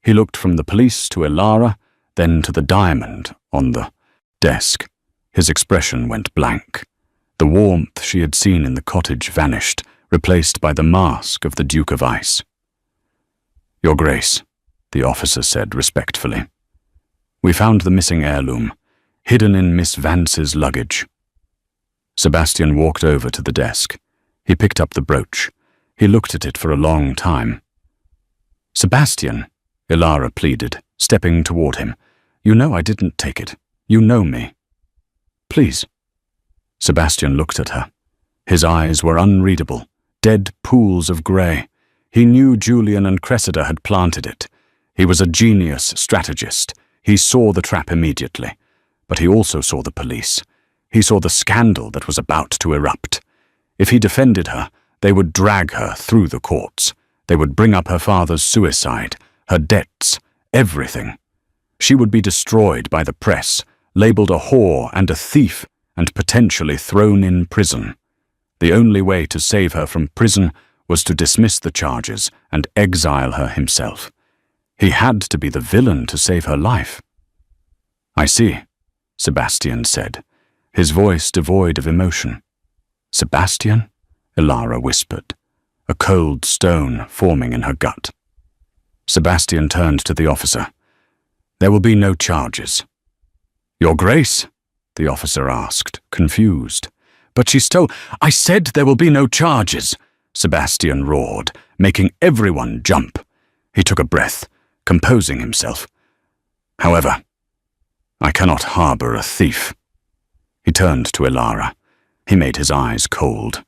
He looked from the police to Ilara, then to the diamond on the desk. His expression went blank. The warmth she had seen in the cottage vanished, replaced by the mask of the Duke of Ice. "Your Grace," the officer said respectfully. "We found the missing heirloom, hidden in Miss Vance's luggage." Sebastian walked over to the desk. He picked up the brooch. He looked at it for a long time. "Sebastian," Ilara pleaded, stepping toward him. "You know I didn't take it. You know me. Please." Sebastian looked at her. His eyes were unreadable, dead pools of grey. He knew Julian and Cressida had planted it. He was a genius strategist. He saw the trap immediately. But he also saw the police. He saw the scandal that was about to erupt. If he defended her, they would drag her through the courts. They would bring up her father's suicide, her debts, everything. She would be destroyed by the press, labelled a whore and a thief, and potentially thrown in prison. The only way to save her from prison was to dismiss the charges and exile her himself. He had to be the villain to save her life. "I see," Sebastian said, his voice devoid of emotion. "Sebastian?" Ilara whispered, a cold stone forming in her gut. Sebastian turned to the officer. "There will be no charges." "Your Grace?" the officer asked, confused. "But she stole—" "I said there will be no charges," Sebastian roared, making everyone jump. He took a breath, composing himself. "However, I cannot harbour a thief." He turned to Ilara. He made his eyes cold.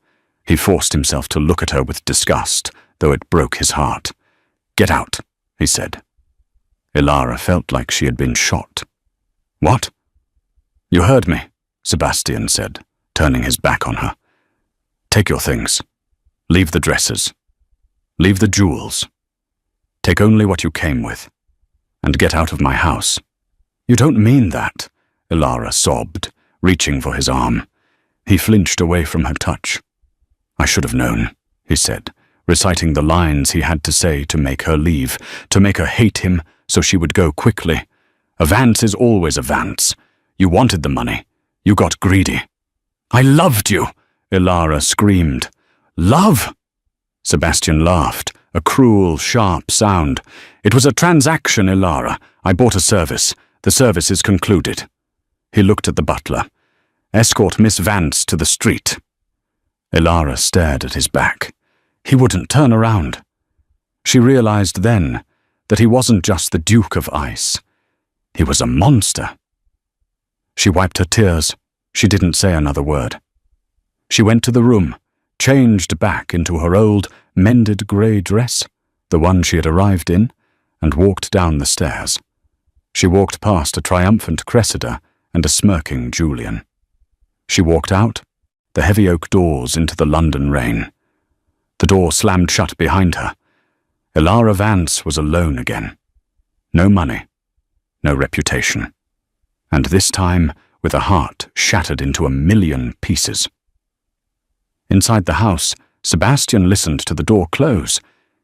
He forced himself to look at her with disgust, though it broke his heart. "Get out," he said. Ilara felt like she had been shot. "What?" "You heard me," Sebastian said, turning his back on her. "Take your things. Leave the dresses. Leave the jewels. Take only what you came with. And get out of my house." "You don't mean that," Ilara sobbed, reaching for his arm. He flinched away from her touch. "I should have known," he said, reciting the lines he had to say to make her leave, to make her hate him so she would go quickly. "A Vance is always a Vance. You wanted the money. You got greedy." "I loved you," Ilara screamed. "Love?" Sebastian laughed, a cruel, sharp sound. "It was a transaction, Ilara. I bought a service. The service is concluded." He looked at the butler. "Escort Miss Vance to the street." Ilara stared at his back. He wouldn't turn around. She realized then that he wasn't just the Duke of Ice. He was a monster. She wiped her tears. She didn't say another word. She went to the room, changed back into her old, mended grey dress, the one she had arrived in, and walked down the stairs. She walked past a triumphant Cressida and a smirking Julian. She walked out, the heavy oak doors into the London rain. The door slammed shut behind her. Ilara Vance was alone again. No money, no reputation. And this time with a heart shattered into 1,000,000 pieces. Inside the house, Sebastian listened to the door close.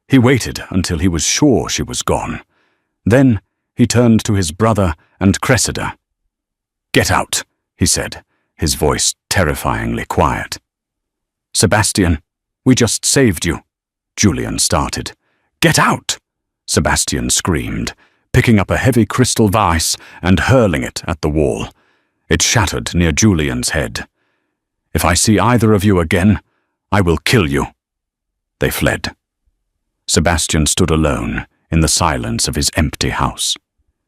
He waited until he was sure she was gone. Then he turned to his brother and Cressida. "Get out," he said, his voice terrifyingly quiet. "Sebastian, we just saved you," Julian started. "Get out!" Sebastian screamed, picking up a heavy crystal vase and hurling it at the wall. It shattered near Julian's head. "If I see either of you again, I will kill you." They fled. Sebastian stood alone in the silence of his empty house.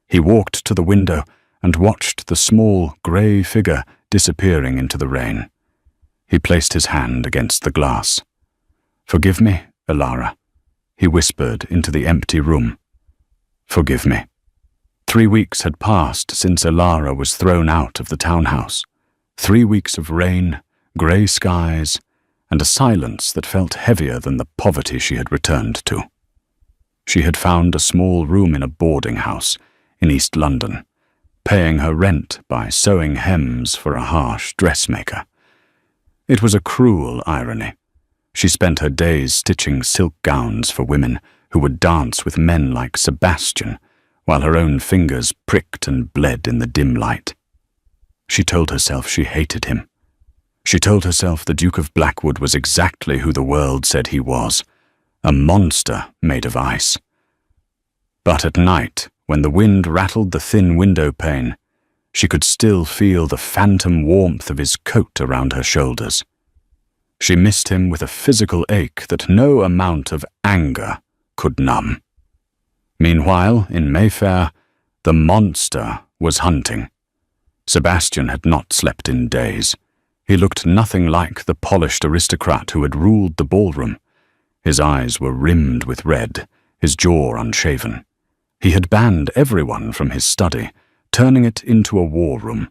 He walked to the window and watched the small, grey figure disappearing into the rain. He placed his hand against the glass. "Forgive me, Elara," he whispered into the empty room. "Forgive me." 3 weeks had passed since Elara was thrown out of the townhouse. 3 weeks of rain, grey skies, and a silence that felt heavier than the poverty she had returned to. She had found a small room in a boarding house in East London, paying her rent by sewing hems for a harsh dressmaker. It was a cruel irony. She spent her days stitching silk gowns for women who would dance with men like Sebastian, while her own fingers pricked and bled in the dim light. She told herself she hated him. She told herself the Duke of Blackwood was exactly who the world said he was, a monster made of ice. But at night, when the wind rattled the thin window pane, she could still feel the phantom warmth of his coat around her shoulders. She missed him with a physical ache that no amount of anger could numb. Meanwhile, in Mayfair, the monster was hunting. Sebastian had not slept in days. He looked nothing like the polished aristocrat who had ruled the ballroom. His eyes were rimmed with red, his jaw unshaven. He had banned everyone from his study, turning it into a war room.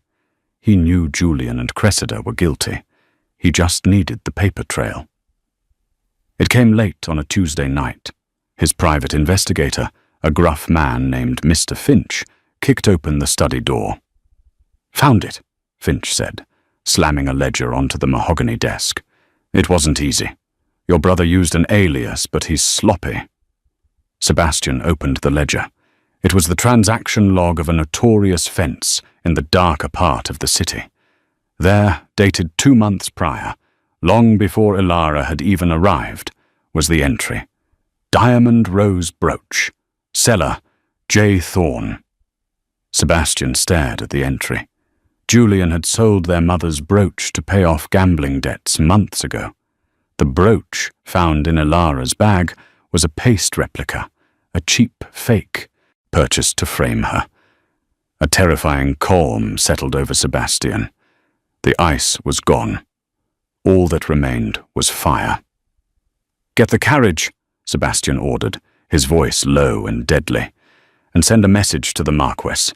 He knew Julian and Cressida were guilty. He just needed the paper trail. It came late on a Tuesday night. His private investigator, a gruff man named Mr. Finch, kicked open the study door. "Found it," Finch said, slamming a ledger onto the mahogany desk. "It wasn't easy. Your brother used an alias, but he's sloppy." Sebastian opened the ledger. It was the transaction log of a notorious fence in the darker part of the city. There, dated 2 months prior, long before Elara had even arrived, was the entry: "Diamond Rose Brooch. Seller, J. Thorne." Sebastian stared at the entry. Julian had sold their mother's brooch to pay off gambling debts months ago. The brooch, found in Elara's bag, was a paste replica, a cheap fake, purchased to frame her. A terrifying calm settled over Sebastian. The ice was gone. All that remained was fire. "Get the carriage," Sebastian ordered, his voice low and deadly, "and send a message to the Marquess.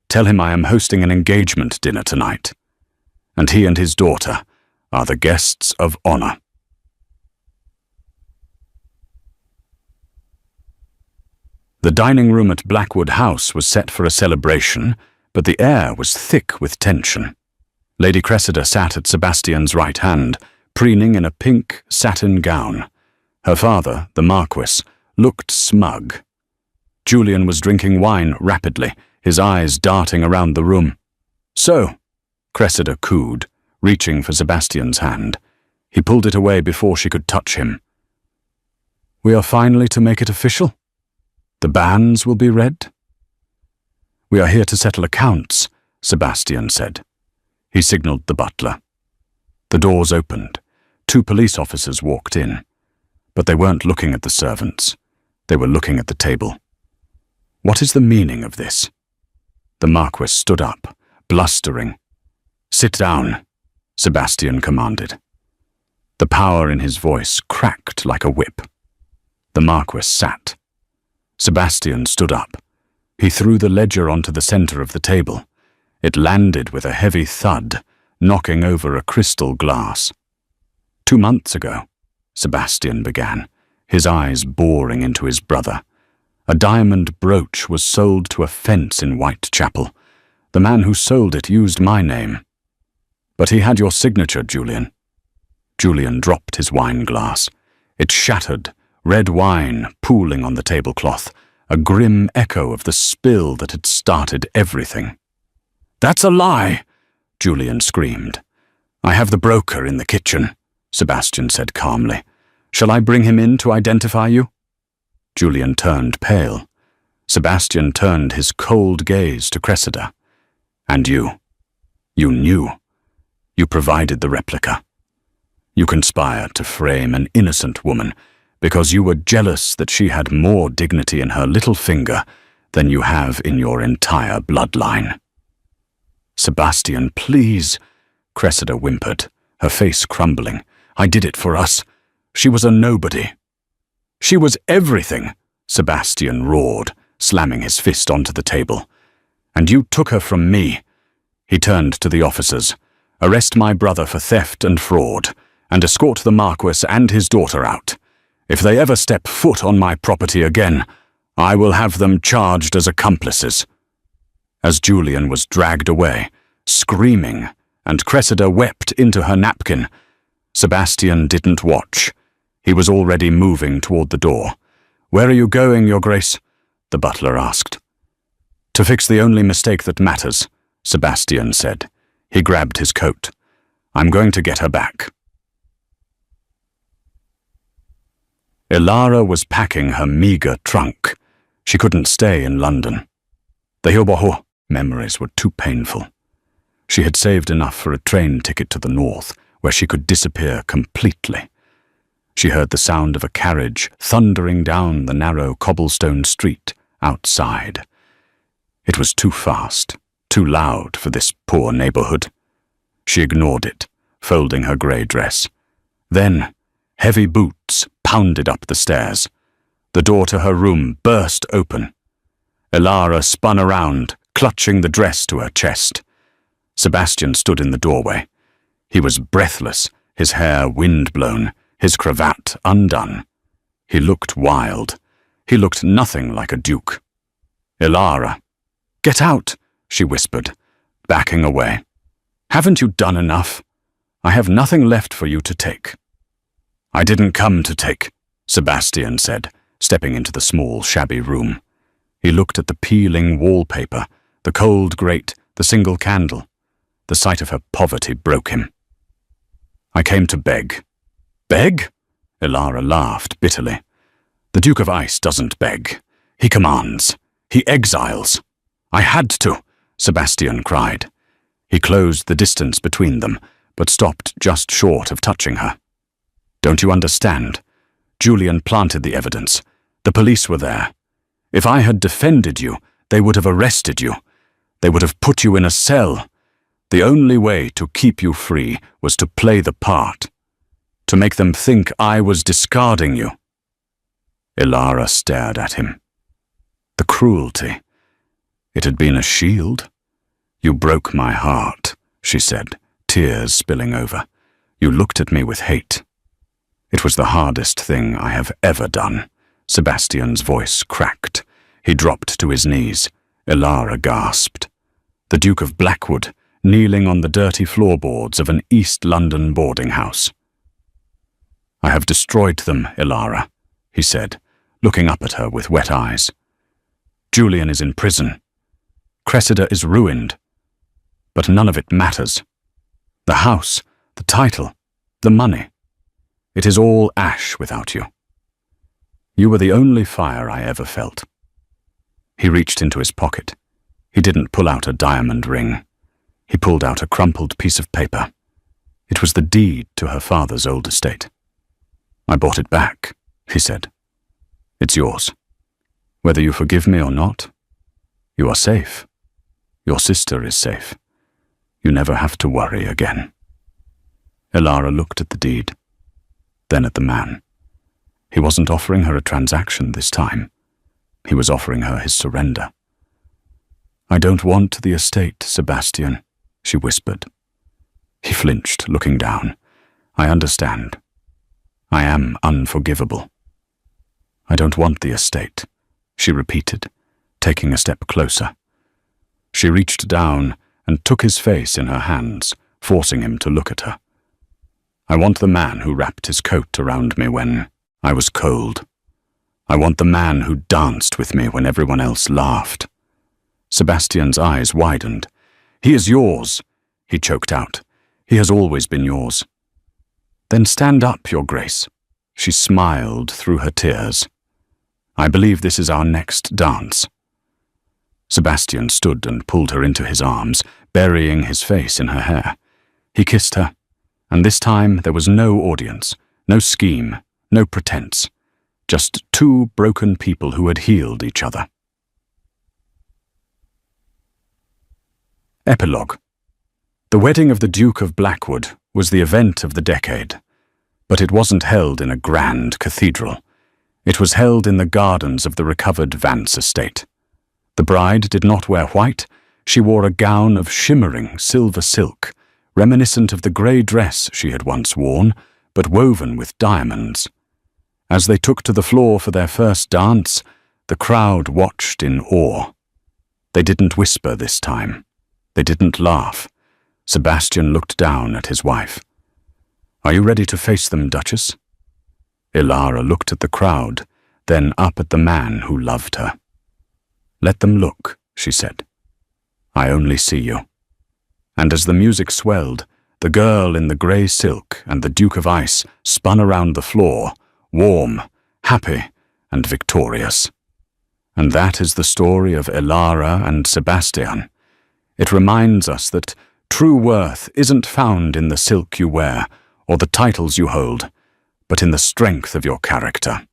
Tell him I am hosting an engagement dinner tonight, and he and his daughter are the guests of honor." The dining room at Blackwood House was set for a celebration, but the air was thick with tension. Lady Cressida sat at Sebastian's right hand, preening in a pink satin gown. Her father, the Marquis, looked smug. Julian was drinking wine rapidly, his eyes darting around the room. "So," Cressida cooed, reaching for Sebastian's hand. He pulled it away before she could touch him. "We are finally to make it official? The bans will be read?" "We are here to settle accounts," Sebastian said. He signaled the butler. The doors opened. 2 police officers walked in. But they weren't looking at the servants. They were looking at the table. "What is the meaning of this?" The Marquis stood up, blustering. "Sit down," Sebastian commanded. The power in his voice cracked like a whip. The Marquis sat. Sebastian stood up. He threw the ledger onto the center of the table. It landed with a heavy thud, knocking over a crystal glass. 2 months ago, Sebastian began, his eyes boring into his brother. A diamond brooch was sold to a fence in Whitechapel. The man who sold it used my name. But he had your signature, Julian. Julian dropped his wine glass. It shattered, red wine pooling on the tablecloth, a grim echo of the spill that had started everything. "That's a lie!" Julian screamed. "I have the broker in the kitchen," Sebastian said calmly. "Shall I bring him in to identify you?" Julian turned pale. Sebastian turned his cold gaze to Cressida. "And you? You knew. You provided the replica. You conspired to frame an innocent woman because you were jealous that she had more dignity in her little finger than you have in your entire bloodline." "Sebastian, please," Cressida whimpered, her face crumbling. "I did it for us. She was a nobody." "She was everything," Sebastian roared, slamming his fist onto the table. "And you took her from me." He turned to the officers. "Arrest my brother for theft and fraud, and escort the Marquis and his daughter out. If they ever step foot on my property again, I will have them charged as accomplices." As Julian was dragged away, screaming, and Cressida wept into her napkin, Sebastian didn't watch. He was already moving toward the door. "Where are you going, Your Grace?" the butler asked. "To fix the only mistake that matters," Sebastian said. He grabbed his coat. "I'm going to get her back." Ilara was packing her meager trunk. She couldn't stay in London. The Hyoboho memories were too painful. She had saved enough for a train ticket to the north, where she could disappear completely. She heard the sound of a carriage thundering down the narrow cobblestone street outside. It was too fast, too loud for this poor neighborhood. She ignored it, folding her grey dress. Then, heavy boots pounded up the stairs. The door to her room burst open. Ilara spun around, clutching the dress to her chest. Sebastian stood in the doorway. He was breathless, his hair wind-blown, his cravat undone. He looked wild. He looked nothing like a duke. "Ilara." "Get out," she whispered, backing away. "Haven't you done enough? I have nothing left for you to take." "I didn't come to take," Sebastian said, stepping into the small, shabby room. He looked at the peeling wallpaper, the cold grate, the single candle. The sight of her poverty broke him. "I came to beg." "Beg?" Ilara laughed bitterly. "The Duke of Ice doesn't beg. He commands. He exiles." "I had to," Sebastian cried. He closed the distance between them, but stopped just short of touching her. "Don't you understand? Julian planted the evidence. The police were there. If I had defended you, they would have arrested you. They would have put you in a cell. The only way to keep you free was to play the part, to make them think I was discarding you." Ilara stared at him. The cruelty. It had been a shield. "You broke my heart," she said, tears spilling over. "You looked at me with hate." "It was the hardest thing I have ever done." Sebastian's voice cracked. He dropped to his knees. Ilara gasped. The Duke of Blackwood, kneeling on the dirty floorboards of an East London boarding house. "I have destroyed them, Ilara," he said, looking up at her with wet eyes. "Julian is in prison. Cressida is ruined. But none of it matters. The house, the title, the money. It is all ash without you. You were the only fire I ever felt." He reached into his pocket. He didn't pull out a diamond ring. He pulled out a crumpled piece of paper. It was the deed to her father's old estate. "I bought it back," he said. "It's yours. Whether you forgive me or not, you are safe. Your sister is safe. You never have to worry again." Ilara looked at the deed, then at the man. He wasn't offering her a transaction this time. He was offering her his surrender. "I don't want the estate, Sebastian," she whispered. He flinched, looking down. "I understand. I am unforgivable." "I don't want the estate," she repeated, taking a step closer. She reached down and took his face in her hands, forcing him to look at her. "I want the man who wrapped his coat around me when I was cold. I want the man who danced with me when everyone else laughed. Sebastian's eyes widened. He is yours, he choked out. He has always been yours. Then stand up, Your Grace. She smiled through her tears. I believe this is our next dance. Sebastian stood and pulled her into his arms, burying his face in her hair. He kissed her, and this time there was no audience, no scheme, no pretense. Just two broken people who had healed each other. Epilogue. The wedding of the Duke of Blackwood was the event of the decade, but it wasn't held in a grand cathedral. It was held in the gardens of the recovered Vance estate. The bride did not wear white. She wore a gown of shimmering silver silk, reminiscent of the grey dress she had once worn, but woven with diamonds. As they took to the floor for their first dance, the crowd watched in awe. They didn't whisper this time. They didn't laugh. Sebastian looked down at his wife. Are you ready to face them, Duchess? Ilara looked at the crowd, then up at the man who loved her. Let them look, she said. I only see you. And as the music swelled, the girl in the grey silk and the Duke of Ice spun around the floor, warm, happy, and victorious. And that is the story of Ilara and Sebastian. It reminds us that true worth isn't found in the silk you wear or the titles you hold, but in the strength of your character.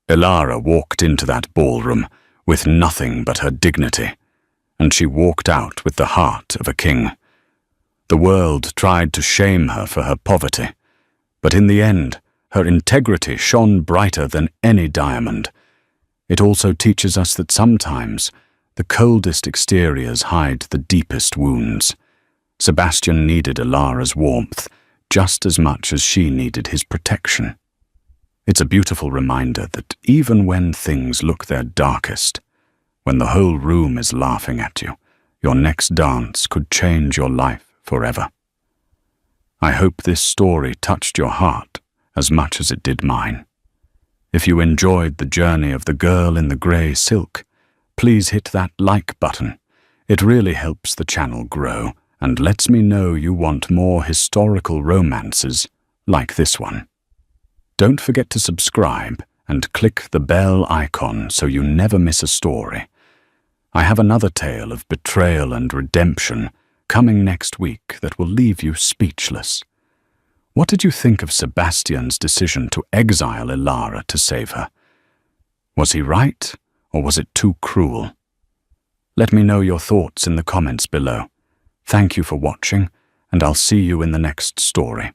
Ilara walked into that ballroom with nothing but her dignity, and she walked out with the heart of a king. The world tried to shame her for her poverty, but in the end, her integrity shone brighter than any diamond. It also teaches us that sometimes the coldest exteriors hide the deepest wounds. Sebastian needed Ilara's warmth just as much as she needed his protection. It's a beautiful reminder that even when things look their darkest, when the whole room is laughing at you, your next dance could change your life forever. I hope this story touched your heart as much as it did mine. If you enjoyed the journey of the girl in the grey silk, please hit that like button. It really helps the channel grow and lets me know you want more historical romances like this one. Don't forget to subscribe and click the bell icon so you never miss a story. I have another tale of betrayal and redemption coming next week that will leave you speechless. What did you think of Sebastian's decision to exile Ilara to save her? Was he right, or was it too cruel? Let me know your thoughts in the comments below. Thank you for watching, and I'll see you in the next story.